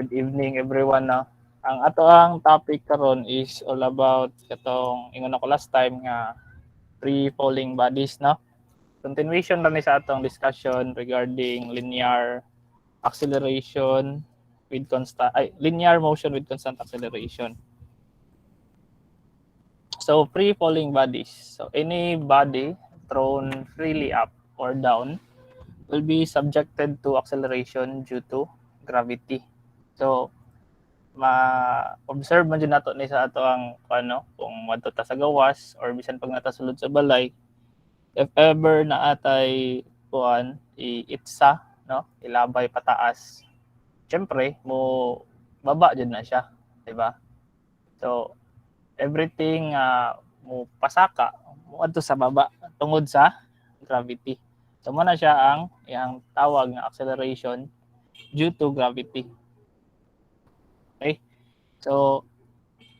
Good evening everyone no. Ang ato ang topic karon is all about katong ingon ako last time nga free falling bodies no. Continuation lang ni sa atong discussion regarding linear motion with constant acceleration. So free falling bodies. So any body thrown freely up or down will be subjected to acceleration due to gravity. So ma-observe man dyan nato ni sa ato ang kung madto ta sa gawas or bisan pag natasulod sa balay, if ever na atay iitsa no, ilabay pataas, syempre mo baba jud na siya, di ba? So everything mo pasaka mo adto sa baba tungod sa gravity. So mo na siya ang iyang tawag nga acceleration due to gravity. Okay? So,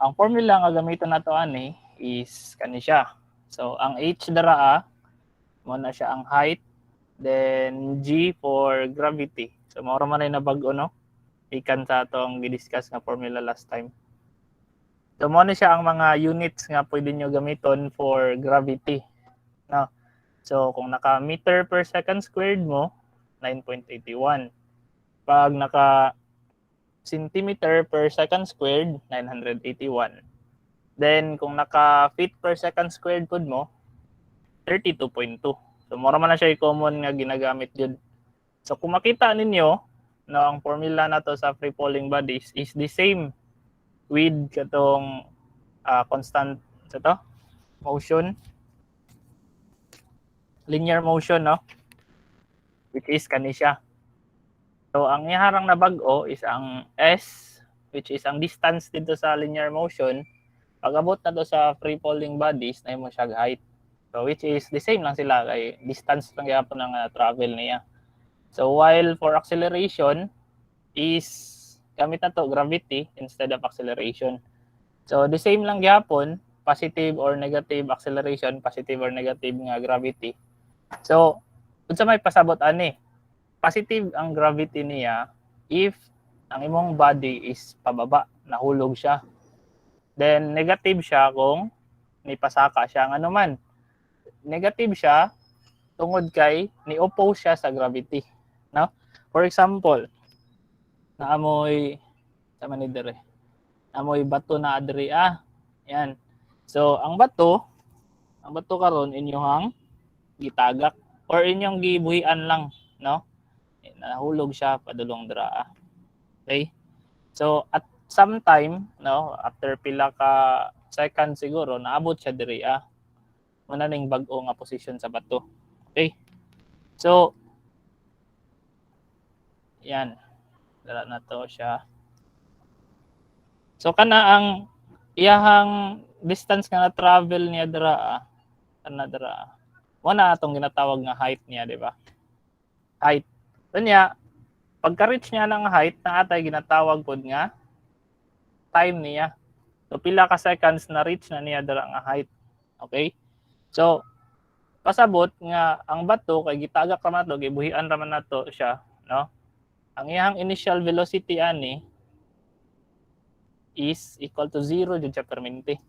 ang formula nga gamiton nato ani is kani siya. So, ang h dara mo na siya ang height, then g for gravity. So, mao ra man ay nabag-o no. Ikan sa atong gi-discuss nga formula last time. So, mo na siya ang mga units nga pwede nyo gamiton for gravity. No. So, kung naka meter per second squared mo, 9.81. Pag naka centimeter per second squared, 981. Then, kung naka feet per second squared pod mo, 32.2. So, mura man na siya common nga ginagamit yun. So, kung makita ninyo, no, ang formula na to sa free falling bodies is the same with katong constant motion, linear motion, no? Which is kani siya. So, ang iharang na bag-o is ang S, which is ang distance dito sa linear motion. Pag abot na to sa free falling bodies, na mo siya height. So, which is the same lang sila, kay distance lang yapon ang travel niya. So, while for acceleration is gamit na to gravity instead of acceleration. So, the same lang yapon, positive or negative acceleration, positive or negative nga gravity. So, kung sa may pasabot ani, positive ang gravity niya if ang imong body is pababa, nahulog siya. Then negative siya kung nipasaka siya. Ano man, negative siya tungod kay ni-oppose siya sa gravity. No? For example, naamoy sa manidere. Amoy bato na adri Yan. So ang bato karon inyong gitagak or inyong gibuhian lang, no? Nahulog siya padulong dira. Okay? So at some time, no, after pila ka second siguro naabot siya diri Muna ning bag-o nga position sa bato. Okay? So yan. Dara na to siya. So kana ang iyahang distance nga na travel niya dira Wala atong ginatawag nga height niya, di ba? Height. Kanya, pagka-reach niya ng height, na atay ginatawag pod nga time niya. So, pila ka seconds na reach na niya dara nga height. Okay? So, pasabot nga ang bato, kay gitagak raman nato, gibuhian raman nato siya, no? Ang iyang initial velocity ani is equal to 0 jud siya permanente.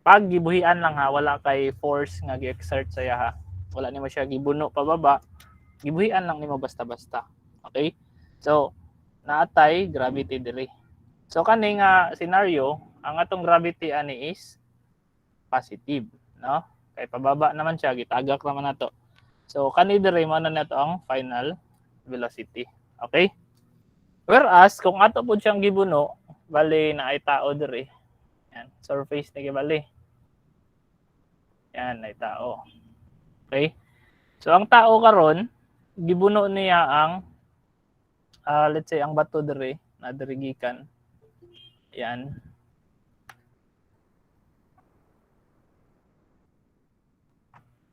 Pag gibuhian lang wala kay force nga gi-exert sa iya wala nimo siya gibuno pababa, gibuhian lang nimo basta-basta. Okay? So, naatay gravity diri. So, kani nga scenario, ang atong gravity ani is positive, no? Kay pababa naman siya, gitagak naman nato. So, kani diri mo na nato ang final velocity. Okay? Whereas, kung ato po siyang gibuno, bali na ay tao diri. Yan, surface ni gibali. Yan, ay tao. Okay? So, ang tao karon gibuno niya ang let's say ang bato diri na dirigikan. Yan.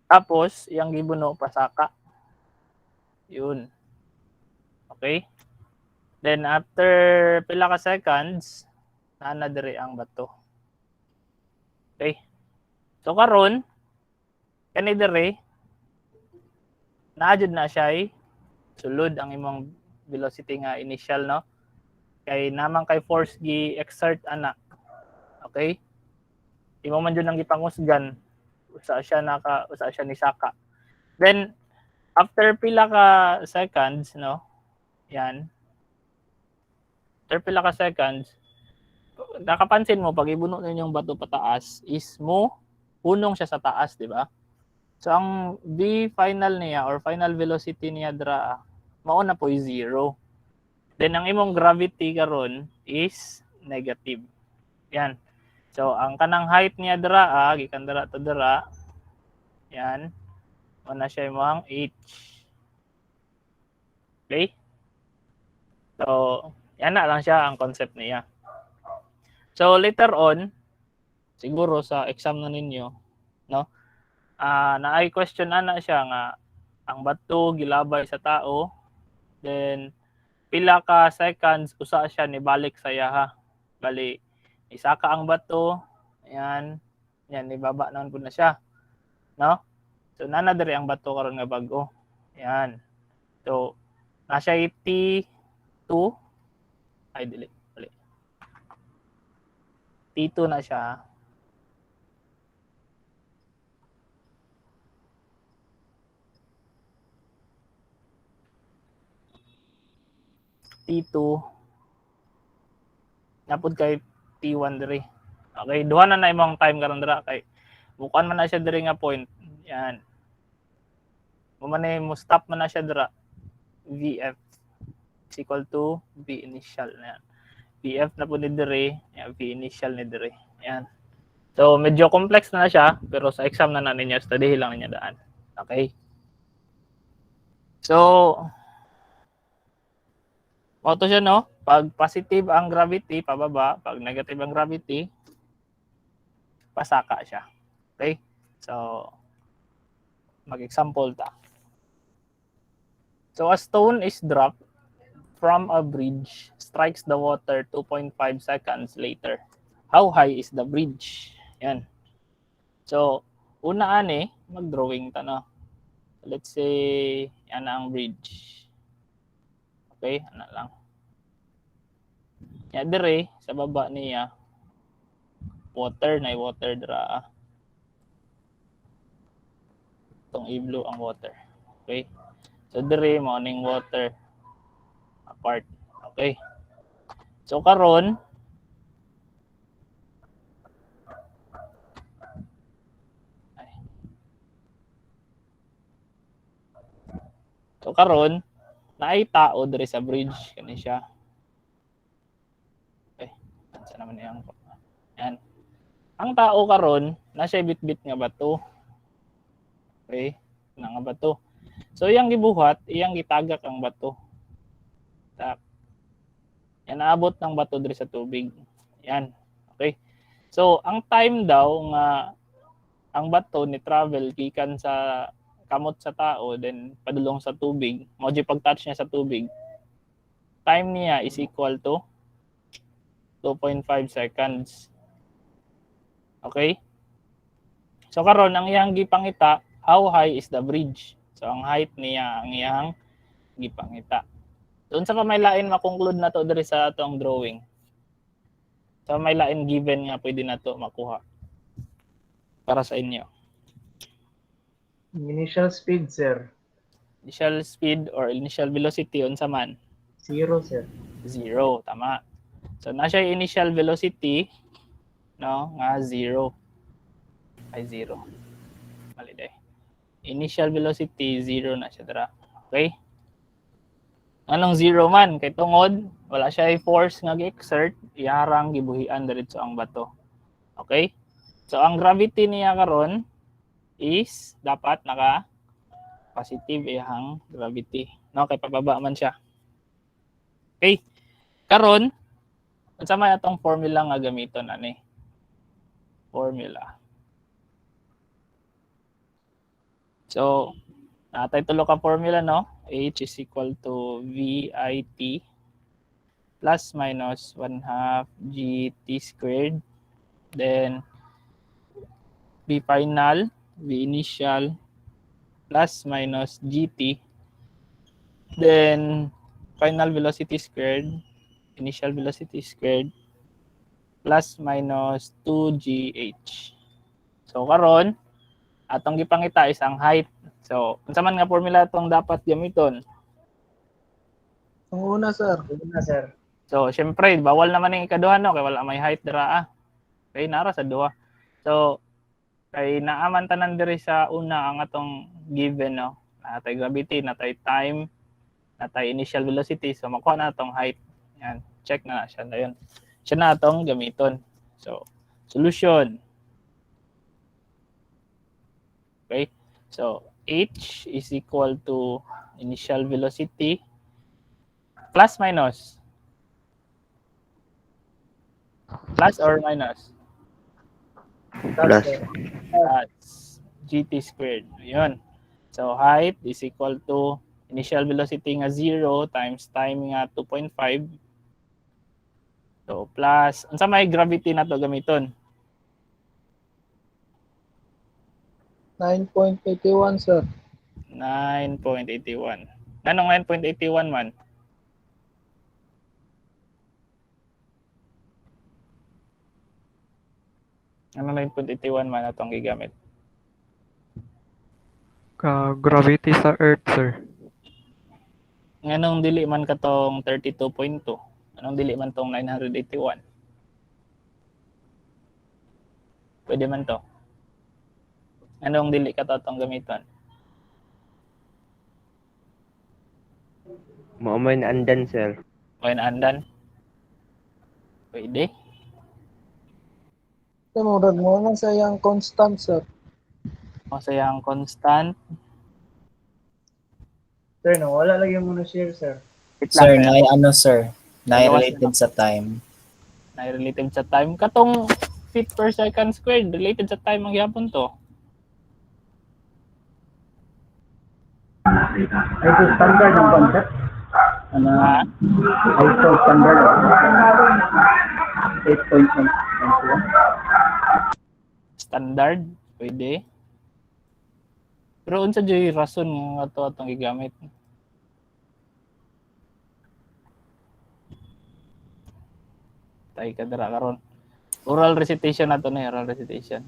Tapos, yang gibuno pasaka. Yun. Okay? Then after pila ka seconds, na diri ang bato. Okay? So karon kani diri naadjud na siya sulod ang imong velocity nga initial, no? Kay naman kay force gi-exert ana. Okay? Imo man jud ang gipangusgan usa siya ni Saka. Then after pila ka seconds, no? Yan. After pila ka seconds, nakapansin mo pag ibuno ninyong bato pataas is mo punong siya sa taas, di ba? So ang V final niya or final velocity niya dra mao na po is 0. Then ang imong gravity karon is negative. Yan. So ang kanang height niya dra gikan dra to dra. Yan. Mao na siya imong h. Okay? So yan na lang siya ang concept niya. So later on siguro sa exam na ninyo, no? Naay question ana siya nga ang bato gilabay sa tao, then pila ka seconds usa siya ni balik sa yaha. Bali isaka ang bato, ayan, yan ibaba naman po na siya, no? So nana diri ang bato karon nga bag-o. Ayan. So na siya T2 ay dili. T2 na siya. T2 napod kay T1 diri. Okay, duha na imong time karon dira kay bukan man na siya diri nga point. Yan. Mo stop man na siya dira. VF is equal to V initial na yan. VF na po ni diri, yan, V initial ni diri. Yan. So medyo complex na siya pero sa exam na ninyo study lang niya daan. Okay? So auto siya, no? Pag positive ang gravity, pababa. Pag negative ang gravity, pasaka siya. Okay? So, mag-example ta. So, a stone is dropped from a bridge, strikes the water 2.5 seconds later. How high is the bridge? Yan. So, una ani, mag-drawing ta na. Let's say, yan ang bridge. Okay, ano lang. Ya dire sa baba niya water na water dra. Tong i-blue ang water. Okay? So dire mo ning water apart. Okay? So karon naay tao dire sa bridge kani siya. Okay. Saan naman yang yan. Ang tao karon na siya bitbit nga bato. Okay? Na nga bato. So iyang gibuhat, iyang gitagak ang bato. Tak. Yan naabot ng bato dire sa tubig. Yan. Okay? So ang time daw nga ang bato ni travel gikan sa kamot sa tao then padulong sa tubig, mo di pag-touch niya sa tubig. Time niya is equal to 2.5 seconds. Okay? So karon ang iyang gipangita, how high is the bridge? So ang height niya ang iyang gipangita. Doon sa pamailain makonclude na to diri sa atong drawing. So may lain given nga pwede na to makuha para sa inyo. Initial speed, sir. Initial speed or initial velocity unsa man? 0, sir. 0, tama. So na siya initial velocity, no, nga 0. Ay 0. Mali day. Initial velocity 0 na siya dira. Okay? Anong 0 man kay tungod wala siya force nga gi-exert, iharang gibuhian diretso ang bato. Okay? So ang gravity niya karon is dapat naka positive ihang gravity, no, kay pababa man siya. Okay, karon unsa may atong formula nga gamiton ani? Formula. So natay tulo ka formula, no? H is equal to VIT plus minus 1/2 GT squared, then V final, V initial plus minus GT, then final velocity squared initial velocity squared plus minus 2gh. So karon atong gipangita is ang height. So unsa man nga formula atong dapat gamiton? Ang una, sir. Una, sir. So syempre bawal naman ang ikaduha no kay wala may height dira. Okay, nara sa duha. So kay naaman tanan diri sa una ang atong given no. Natay gravity, natay time, natay initial velocity. So makuha na atong height. Yan, check na siya na yun. Siya na atong gamiton. So solution. Okay? So h is equal to initial velocity plus minus. Plus or minus? Plus, Plus. sir. That's gt squared. Yun. So height is equal to initial velocity nga 0 times time nga 2.5. So plus, unsa may gravity na to gamiton? 9.81, sir. 9.81. Anong 9.81 man? Ano 9.81 man atong gigamit? Gravity sa Earth, sir. Anong dili man katong 32.2? Anong dili man tong 981? Pwede man to. Anong dili ka to tong gamiton? Mao man andan, sir. O andan? Pwede. Murag mo lang sa iyang constant, sir. O sayang constant. Sir, wala lang yung share, sir. Wait Sir, lang, sir? Na-related sa time. related sa time. Katong feet per second squared, related sa time ang gyapon to. Ito standard ng concept. Ano? Ha? Ito standard. 8.1. Standard, pwede. Pero unsa jay rason nga to atong gigamit? Tay ka dira karon. Oral recitation nato na oral recitation.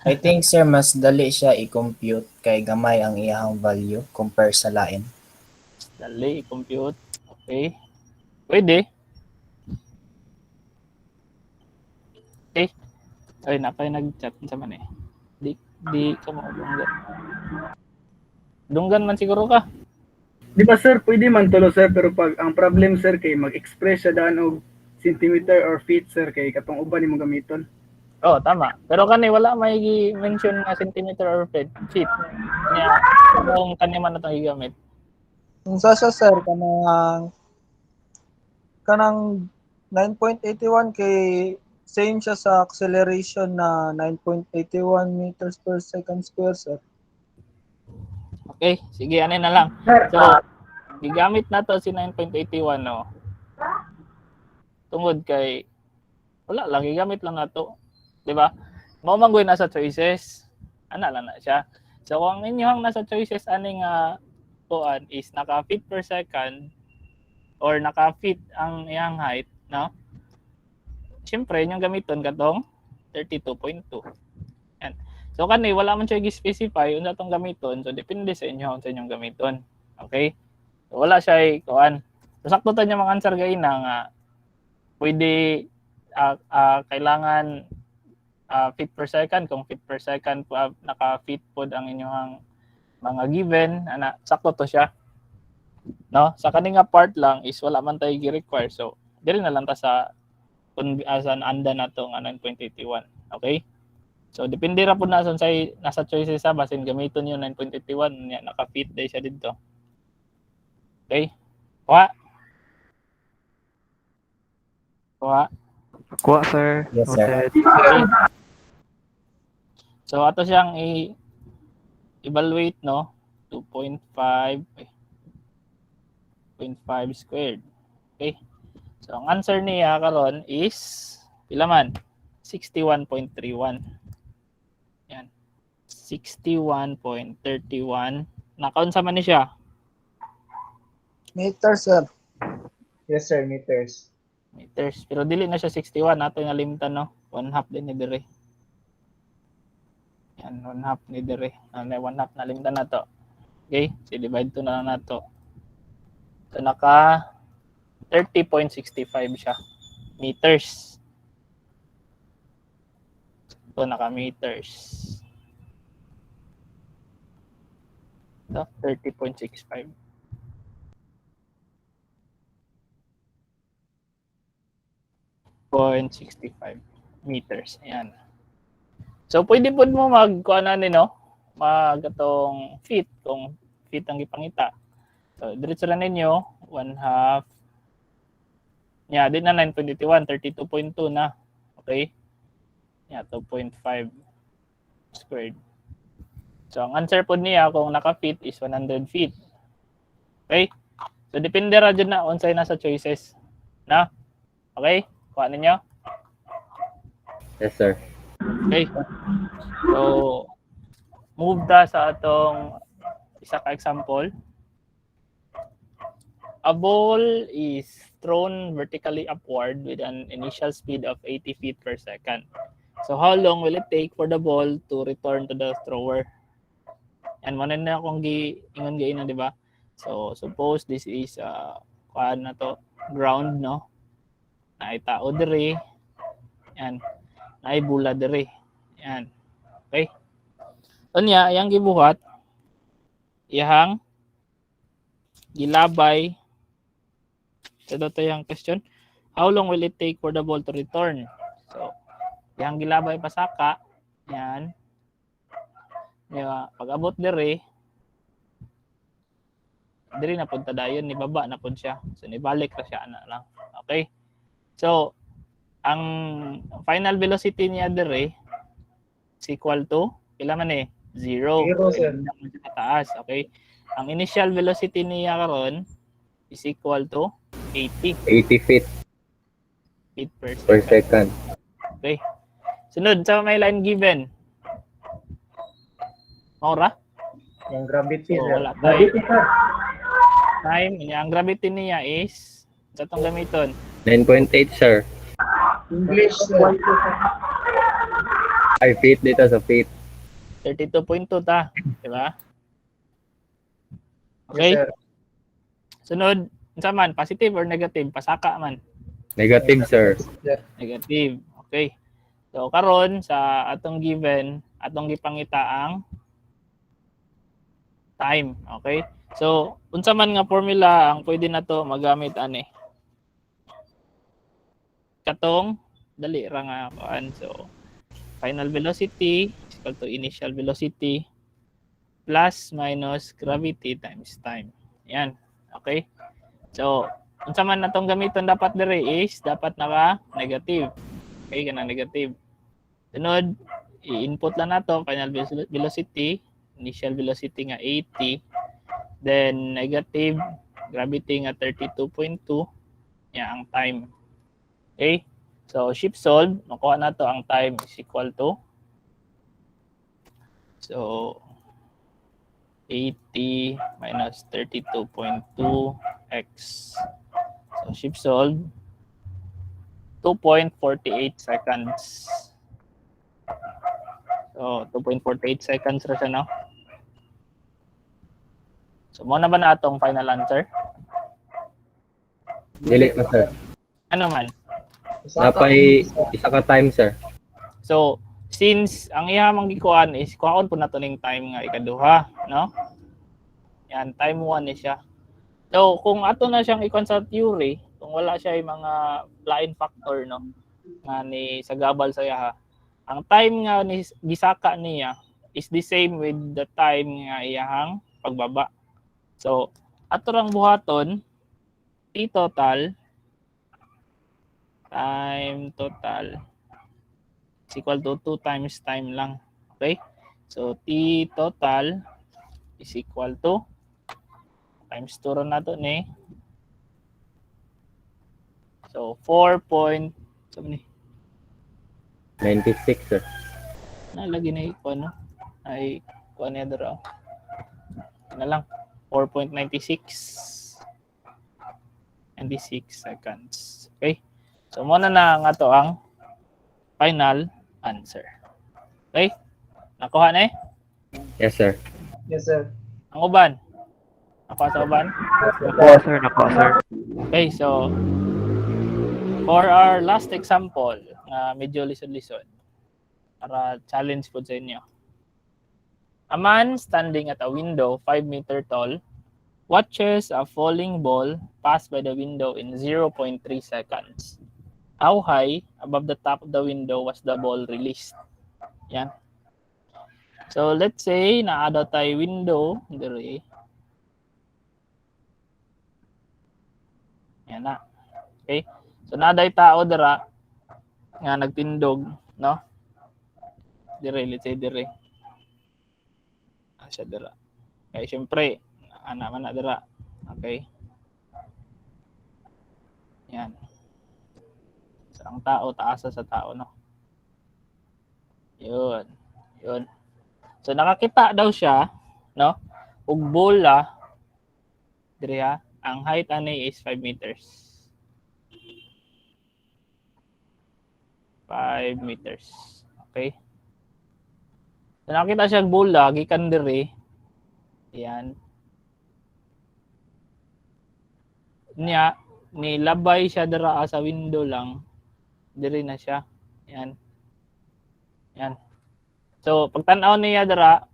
I think, sir, mas dali siya i-compute kay gamay ang iyahang value compare sa lain. Dali i-compute. Okay. Pwede. Okay. Ay, napay nag-chat sa man eh. Di ka mo dunggan. Dunggan man siguro ka. Di ba sir, pwede man tulo sir, pero pag ang problem sir kay mag-express siya daan og centimeter or feet sir kay katong uban nimo gamiton. Oh, tama. Pero kani wala may mention nga centimeter or feet. Nya, kung kani man natong gigamit. Unsa siya, sir, kanang 9.81 kay same siya sa acceleration na 9.81 meters per second square, sir. Okay, sige, ano na lang. Sir, So, gigamit na to si 9.81, no? Tungod kay, wala lang, gigamit lang na to. Diba? Mao man gyud nasa choices. Ana lang na siya. So, kung inyong nasa choices, aning kuan is naka-feet per second or naka-feet ang iyang height, no? Siyempre, inyong gamiton katong 32.2. Yan. So, kani, wala man siya i-specify unsa tong gamiton. So, depende sa inyo sa inyong gamiton. Okay? So, wala siya kuan. So, sakto ta niya mga answer gaina nga pwede kailangan feet per second. Kung feet per second naka-feet pod ang inyong mga given, ana, sakto to siya. No? Sa kaninga part lang is wala man tayo gi-require. So, dili na lang ta sa kung asan anda na to nga 9.81. Okay? So depende ra pud na sa nasa choices sa basin gamiton yung 9.81 nya naka-fit day siya dito. Okay? Kuha. Kuha, sir. Yes, sir. Noted. Okay. So ato siyang evaluate no 2.5 0.5 squared. Okay? So ang answer niya karon is pila man? 61.31. Yan. 61.31. Nakaon sa man ni siya? Meter, sir. yes, sir, meters. meters. Pero dili na siya 61 nato yung nalimtan, no? 1/2 din ni dire. Yan, 1/2 ni dire. 1/2 nalimtan na to. Okay, so divide to na lang nato. So naka 30.65 siya meters. So naka meters. So 30.65. .65 meters. Ayan. So, pwede po mo magkuha ni, no? Atong feet, kung feet ang ipangita. So, diretso lang ninyo, 1/2. Yeah, din na 9.81, 32.2 na. Okay? Yeah, 2.5 squared. So, ang answer po niya kung naka-feet is 100 feet. Okay? So, depende ra dyan na unsay nasa choices. Na? Okay? Kuha ninyo? Yes, sir. Okay. So, move ta sa atong isa ka example. A ball is thrown vertically upward with an initial speed of 80 feet per second. So, how long will it take for the ball to return to the thrower? And mo na akong ingon gaina, di ba? So, suppose this is kuan na to, ground, no? Naay tao dire. Yan. Naay bula dire. Yan. Okay. Unya, yang gibuhat, iyang gilabay. Ito yung question. How long will it take for the ball to return? So, iyang gilabay pasaka. Yan. Diba? Pag-abot dire na punta dayon, ni baba na pud siya. So, nibalik ra siya na lang. Okay? So, ang final velocity niya dire is equal to, pila man eh? 0. Zero, sir. Taas, okay? Ang initial velocity niya karon is equal to 80 80 feet feet per second. Okay. Sunod sa may line given. Maura? Yung gravity, So, sir. wala tayo. Gravity, sir. Time, ang gravity niya is sa itong gamiton. 9.8, sir. English, sir. 5 feet dito sa feet. 32.2 ta. Diba? Yes, Okay. sir. Sunod, unsa man, positive or negative? Pasaka man. Negative, sir. Negative. Okay. So, karon sa atong given, atong gipangita ang time. Okay? So, unsa man nga formula ang pwede na to magamit ani? Katong dali ra nga kuan. So, final velocity is equal to initial velocity plus minus gravity times time. Yan. Okay? So, unsa man natong gamiton dapat dire is dapat naka negative. Okay, kana negative. Sunod, i-input lang nato final velocity, initial velocity nga 80, then negative gravity nga 32.2, yan ang time. Okay? So, shift solve, makuha na to ang time is equal to, so, 80 minus 32.2x. So, shift solve, 2.48 seconds. So, 2.48 seconds ra siya, no? So, mo na ba na atong final answer? Dili pa, sir. Ano man? Napay isa ka time, sir. So, since ang iya manggikuan is kuhaon po nato ning time nga ikaduha, no? Yan, time 1 ni siya. So, kung ato na siyang ikon sa theory, kung wala siya yung mga line factor, no? Nga ni sagabal sa iya, ang time nga ni gisaka niya is the same with the time nga iyahang pagbaba. So, ato rang buhaton, T total, time total is equal to 2 times time lang. Okay? So, T total is equal to times 2 ron nato ni. So, 96, sir. lagi na iko, no? Ay, kuha niya dito. Na lang. 4.96. 96 seconds. Okay? So muna na nga to ang final answer. Okay? Nakuha na eh? Yes, sir. Yes, sir. Ang uban? Nakuha sa uban? Nakuha sir, nakuha sir. Okay, so for our last example, medyo lisod-lisod, para challenge po sa inyo. A man standing at a window 5 meter tall watches a falling ball pass by the window in 0.3 seconds. How high above the top of the window was the ball released? Yan. So let's say naada tayo window dire. Yan na. Okay? So naday tao dira nga nagtindog, no? Dire, let's say dire. Siya dira. Okay, syempre, anak man na dira. Okay? Yan. So, ang tao, taasa sa tao, no? Yun. Yun. So, nakakita daw siya, no? Ug bola, dire ha, ang height ani is 5 meters. 5 meters. Okay? So, nakita siya bola, gikan dire. Yan. Niya, nilabay siya dira sa window lang. Dire na siya. Yan. Yan. So, pag tanaw niya dira,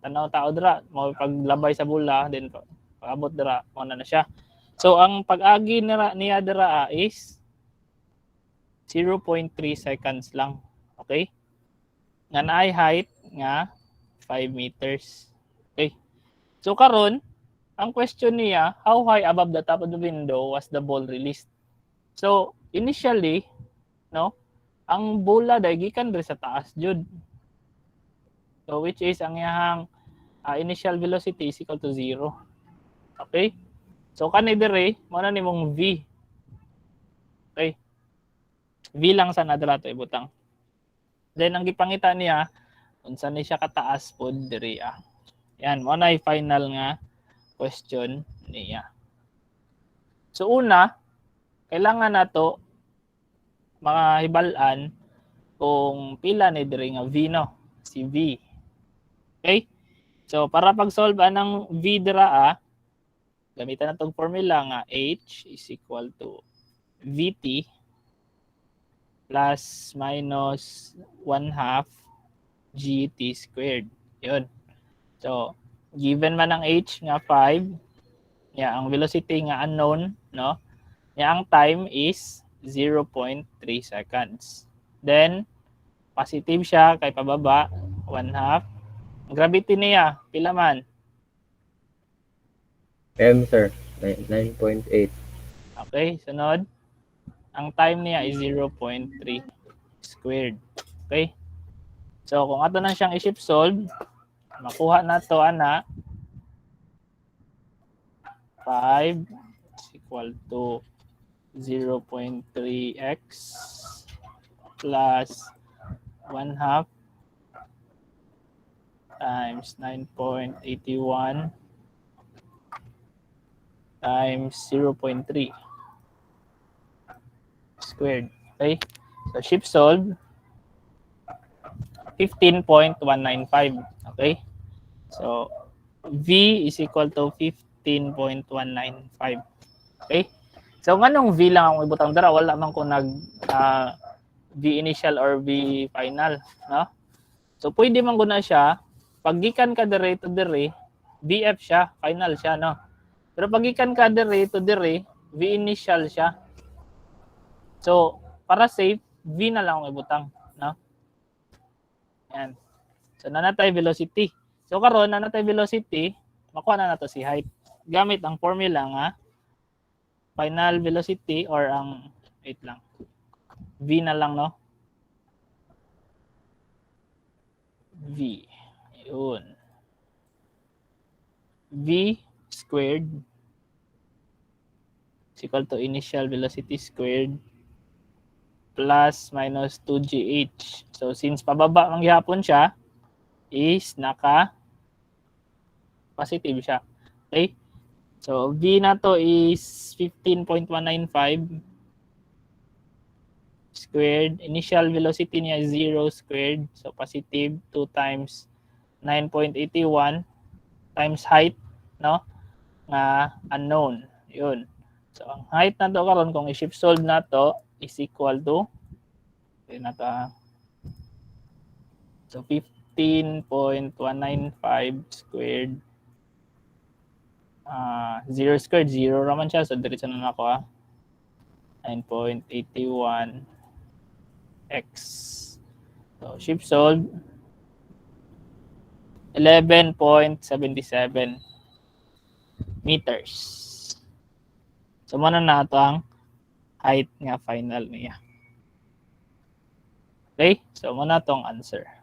tanaw tao dira, mo paglabay sa bola, then paabot dira, mo na siya. So, ang pag-agi niya dira is 0.3 seconds lang. Okay? Nga naay height nga 5 meters. Okay. So karon, ang question niya, how high above the top of the window was the ball released? So initially, no, ang bola day gikan diri sa taas jud. So which is ang iyang initial velocity is equal to 0. Okay? So kani dire mo na nimong v. Okay? V lang sa nadra to ibutang. Then ang gipangita niya unsa ni siya kataas pod diri ah. Yan, mo na final nga question niya. So una, kailangan nato makahibal-an kung pila ni diri nga v no, si v. Okay? So para pag-solve ng v dira gamitan natong formula nga h is equal to vt plus minus 1/2 gt squared. Yun. So, given man ang h nga 5, ang velocity nga unknown, no? Ang time is 0.3 seconds. Then, positive siya kay pababa, 1/2. Gravity niya, pila man? M, sir. 9.8. Okay, sunod. Ang time niya is 0.3 squared. Okay? So, kung ato na siyang i-shift solve, makuha na to ana 5 is equal to 0.3x plus 1/2 times 9.81 times 0.3 squared. Okay? So, shift solve 15.195. Okay? So, V is equal to 15.195. Okay? So, nganong V lang ang ibutang dara? Wala man kung V initial or V final. No? So, pwede man guna siya. Paggikan ka dire to dire, VF siya. Final siya. No? Pero paggikan ka dire to dire, V initial siya. So, para safe, V na lang ang ibutang. No? Yan. So, nanatay velocity. So, karon nanatay velocity, makuha na nato si height. Gamit ang formula nga, final velocity or ang, wait lang, V na lang, no? V. Yun. V squared is equal to initial velocity squared plus minus 2gh. So, since pababa ang gihapon siya, is naka-positive siya. Okay? So, V na to is 15.195 squared. Initial velocity niya is 0 squared. So positive 2 times 9.81 times height, no? Nga unknown. Yun. So ang height na to karon kung i-shift solve na to is equal to yun na to. So 15.195 squared. 0 squared, 0 naman siya. So diretso na ako 9.81 x. So shift solve 11.77 meters. So muna na ito ang height nga final niya. Okay? So muna itong answer.